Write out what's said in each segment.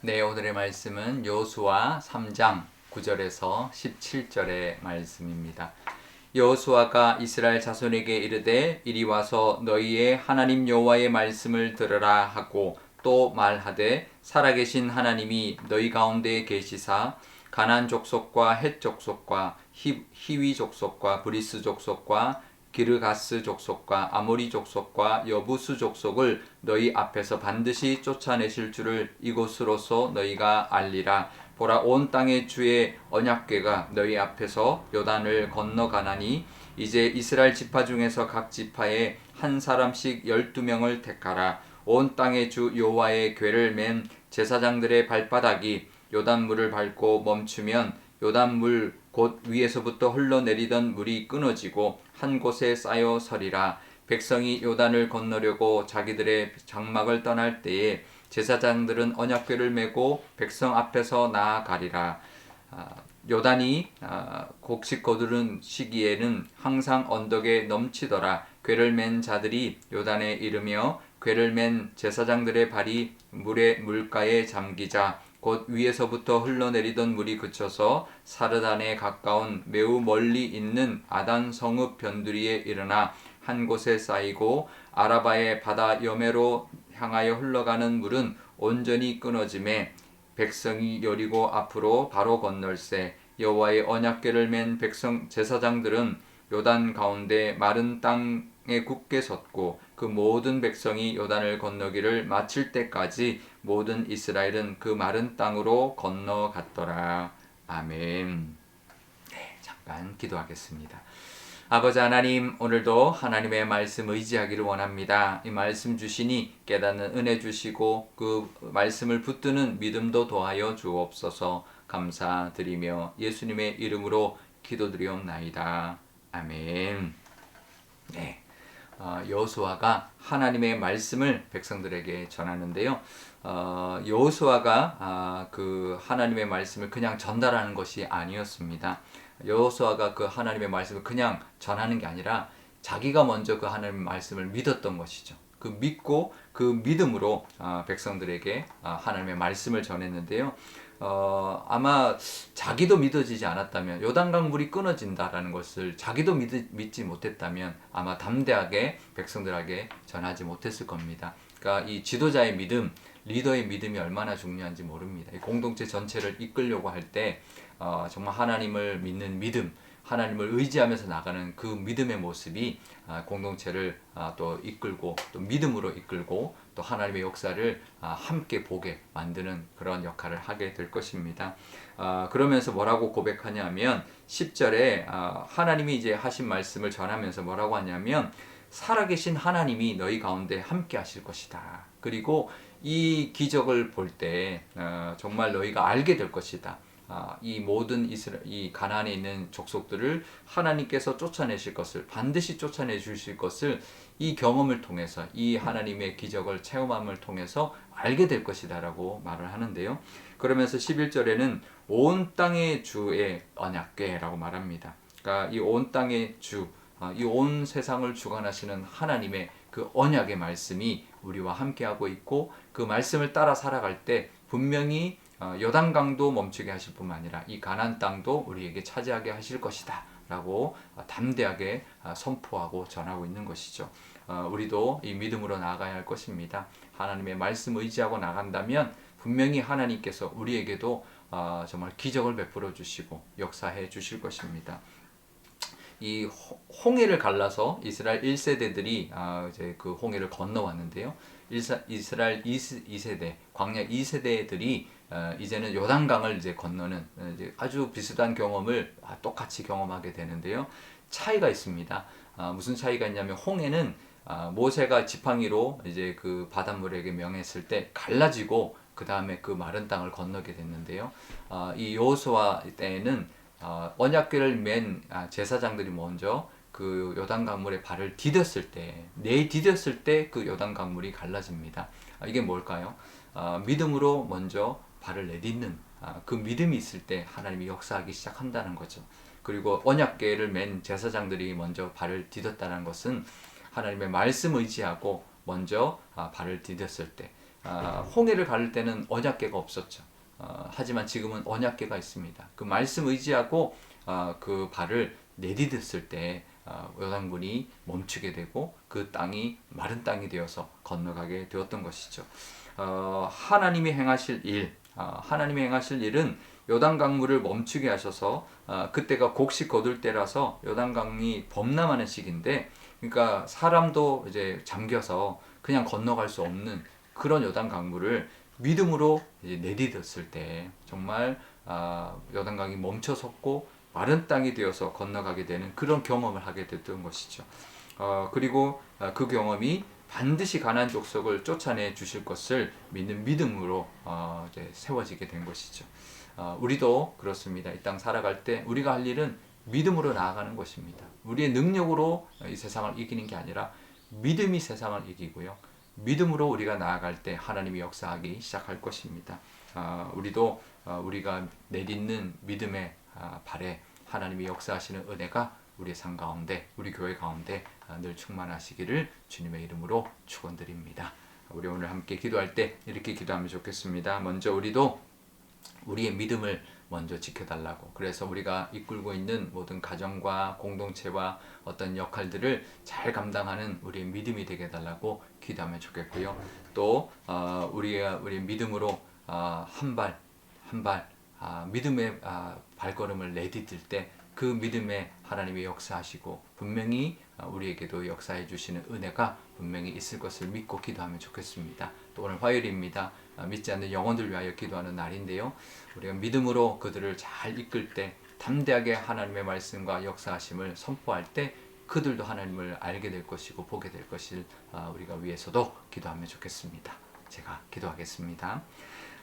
네, 오늘의 말씀은 여호수아 3장 9절에서 17절의 말씀입니다. 여호수아가 이스라엘 자손에게 이르되 이리 와서 너희의 하나님 여호와의 말씀을 들으라 하고 또 말하되 살아계신 하나님이 너희 가운데 계시사 가나안 족속과 헷 족속과 히위 족속과 브리스 족속과 기르가스 족속과 아모리 족속과 여부수 족속을 너희 앞에서 반드시 쫓아내실 줄을 이곳으로서 너희가 알리라. 보라, 온 땅의 주의 언약궤가 너희 앞에서 요단을 건너가나니 이제 이스라엘 지파 중에서 각 지파에 한 사람씩 12명을 택하라. 온 땅의 주 여호와의 궤를 맨 제사장들의 발바닥이 요단물을 밟고 멈추면 요단물 곧 위에서부터 흘러내리던 물이 끊어지고 한 곳에 쌓여 서리라. 백성이 요단을 건너려고 자기들의 장막을 떠날 때에 제사장들은 언약궤를 메고 백성 앞에서 나아가리라. 요단이 곡식 거두는 시기에는 항상 언덕에 넘치더라. 궤를 맨 자들이 요단에 이르며 궤를 맨 제사장들의 발이 물가에 잠기자 곧 위에서부터 흘러내리던 물이 그쳐서 사르단에 가까운 매우 멀리 있는 아단 성읍 변두리에 일어나 한 곳에 쌓이고 아라바의 바다 여매로 향하여 흘러가는 물은 온전히 끊어짐에 백성이 여리고 앞으로 바로 건널세. 여호와의 언약궤를 맨 백성 제사장들은 요단 가운데 마른 땅에 굳게 섰고 그 모든 백성이 요단을 건너기를 마칠 때까지 모든 이스라엘은 그 마른 땅으로 건너갔더라. 아멘. 네, 잠깐 기도하겠습니다. 아버지 하나님, 오늘도 하나님의 말씀 의지하기를 원합니다. 이 말씀 주시니 깨닫는 은혜 주시고 그 말씀을 붙드는 믿음도 더하여 주옵소서. 감사드리며 예수님의 이름으로 기도드리옵나이다. 아멘. 네, 여호수아가 하나님의 말씀을 백성들에게 전하는데요. 여호수아가 그 하나님의 말씀을 그냥 전달하는 것이 아니었습니다. 여호수아가 그 하나님의 말씀을 그냥 전하는 게 아니라 자기가 먼저 그 하나님의 말씀을 믿었던 것이죠. 그 믿고 그 믿음으로 백성들에게 하나님의 말씀을 전했는데요. 아마 자기도 믿어지지 않았다면, 요단강 물이 끊어진다라는 것을 자기도 믿지 못했다면 아마 담대하게 백성들에게 전하지 못했을 겁니다. 그러니까 이 지도자의 믿음, 리더의 믿음이 얼마나 중요한지 모릅니다. 이 공동체 전체를 이끌려고 할 때 정말 하나님을 믿는 믿음, 하나님을 의지하면서 나가는 그 믿음의 모습이 공동체를 또 이끌고 또 믿음으로 이끌고 또 하나님의 역사를 함께 보게 만드는 그런 역할을 하게 될 것입니다. 그러면서 뭐라고 고백하냐면 10절에 하나님이 이제 하신 말씀을 전하면서 뭐라고 하냐면 살아계신 하나님이 너희 가운데 함께 하실 것이다. 그리고 이 기적을 볼 때 정말 너희가 알게 될 것이다. 이 모든 이 가나안에 있는 족속들을 하나님께서 쫓아내실 것을, 반드시 쫓아내 주실 것을 이 경험을 통해서, 이 하나님의 기적을 체험함을 통해서 알게 될 것이다라고 말을 하는데요. 그러면서 11절에는 온 땅의 주의 언약궤라고 말합니다. 그러니까 이 온 땅의 주, 이 온 세상을 주관하시는 하나님의 그 언약의 말씀이 우리와 함께하고 있고, 그 말씀을 따라 살아갈 때 분명히 요단강도 멈추게 하실 뿐만 아니라 이 가나안 땅도 우리에게 차지하게 하실 것이다 라고 담대하게 선포하고 전하고 있는 것이죠. 우리도 이 믿음으로 나아가야 할 것입니다. 하나님의 말씀 의지하고 나간다면 분명히 하나님께서 우리에게도 정말 기적을 베풀어 주시고 역사해 주실 것입니다. 이 홍해를 갈라서 이스라엘 1세대들이 이제 그 홍해를 건너왔는데요. 이스라엘 2세대, 광야 2세대들이 이제는 요단강을 이제 건너는 이제 아주 비슷한 경험을 똑같이 경험하게 되는데요. 차이가 있습니다. 무슨 차이가 있냐면 홍해는 모세가 지팡이로 이제 그 바닷물에게 명했을 때 갈라지고 그 다음에 그 마른 땅을 건너게 됐는데요. 이 여호수아 때에는 언약궤를 맨 제사장들이 먼저 그 요단 강물에 발을 디뎠을 때, 내디뎠을 때 그 요단 강물이 갈라집니다. 이게 뭘까요? 믿음으로 먼저 발을 내딛는 그 믿음이 있을 때 하나님이 역사하기 시작한다는 거죠. 그리고 언약궤를 맨 제사장들이 먼저 발을 디뎠다는 것은 하나님의 말씀 의지하고 먼저 발을 디뎠을 때, 홍해를 가를 때는 언약궤가 없었죠. 하지만 지금은 언약궤가 있습니다. 그 말씀 의지하고 그 발을 내디뎠을 때 요단군이 멈추게 되고 그 땅이 마른 땅이 되어서 건너가게 되었던 것이죠. 하나님이 행하실 일, 하나님이 행하실 일은 요단 강물을 멈추게 하셔서 그때가 곡식 거둘 때라서 요단 강이 범람하는 시기인데, 그러니까 사람도 이제 잠겨서 그냥 건너갈 수 없는 그런 요단 강물을 믿음으로 이제 내디뎠을 때 정말 요단강이 멈춰섰고 마른 땅이 되어서 건너가게 되는 그런 경험을 하게 됐던 것이죠. 그리고 그 경험이 반드시 가나안 족속을 쫓아내 주실 것을 믿는 믿음으로 이제 세워지게 된 것이죠. 우리도 그렇습니다. 이 땅 살아갈 때 우리가 할 일은 믿음으로 나아가는 것입니다. 우리의 능력으로 이 세상을 이기는 게 아니라 믿음이 세상을 이기고요. 믿음으로 우리가 나아갈 때 하나님이 역사하기 시작할 것입니다. 우리도 우리가 내딛는 믿음의 발에 하나님이 역사하시는 은혜가 우리의 삶 가운데, 우리 교회 가운데 늘 충만하시기를 주님의 이름으로 축원드립니다. 우리 오늘 함께 기도할 때 이렇게 기도하면 좋겠습니다. 먼저 우리도 우리의 믿음을 먼저 지켜달라고, 그래서 우리가 이끌고 있는 모든 가정과 공동체와 어떤 역할들을 잘 감당하는 우리의 믿음이 되게 해달라고 기도하면 좋겠고요. 또 우리의 믿음으로 한 발 한 발 믿음의 발걸음을 내디딜 때 그 믿음에 하나님이 역사하시고 분명히 우리에게도 역사해 주시는 은혜가 분명히 있을 것을 믿고 기도하면 좋겠습니다. 또 오늘 화요일입니다. 믿지 않는 영혼들 위하여 기도하는 날인데요. 우리가 믿음으로 그들을 잘 이끌 때, 담대하게 하나님의 말씀과 역사하심을 선포할 때 그들도 하나님을 알게 될 것이고 보게 될 것을 우리가 위해서도 기도하면 좋겠습니다. 제가 기도하겠습니다.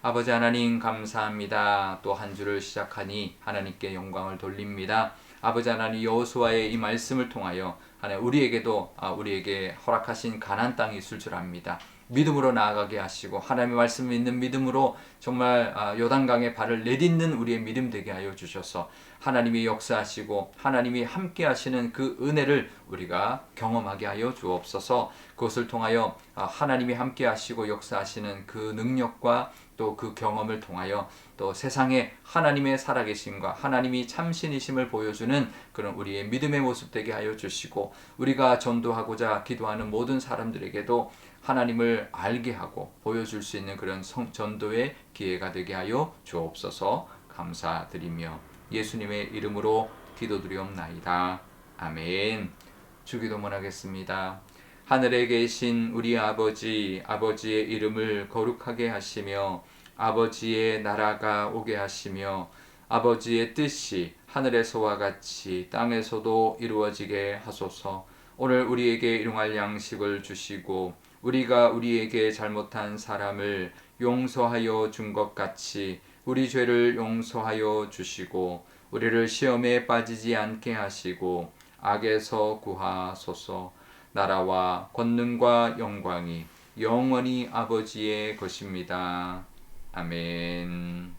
아버지 하나님 감사합니다. 또 한 주를 시작하니 하나님께 영광을 돌립니다. 아버지 하나님, 여호수아의 이 말씀을 통하여 하나님 우리에게 허락하신 가나안 땅이 있을 줄 압니다. 믿음으로 나아가게 하시고 하나님의 말씀을 믿는 믿음으로 정말 요단강에 발을 내딛는 우리의 믿음 되게 하여 주셔서 하나님이 역사하시고 하나님이 함께 하시는 그 은혜를 우리가 경험하게 하여 주옵소서. 그것을 통하여 하나님이 함께 하시고 역사하시는 그 능력과 또 그 경험을 통하여 또 세상에 하나님의 살아계심과 하나님이 참신이심을 보여주는 그런 우리의 믿음의 모습 되게 하여 주시고, 우리가 전도하고자 기도하는 모든 사람들에게도 하나님을 알게 하고 보여줄 수 있는 그런 전도의 기회가 되게 하여 주옵소서. 감사드리며 예수님의 이름으로 기도드리옵나이다. 아멘. 주기도문 하겠습니다. 하늘에 계신 우리 아버지, 아버지의 이름을 거룩하게 하시며 아버지의 나라가 오게 하시며 아버지의 뜻이 하늘에서와 같이 땅에서도 이루어지게 하소서. 오늘 우리에게 일용할 양식을 주시고 우리가 우리에게 잘못한 사람을 용서하여 준 것 같이 우리 죄를 용서하여 주시고 우리를 시험에 빠지지 않게 하시고 악에서 구하소서. 나라와 권능과 영광이 영원히 아버지의 것입니다. 아멘.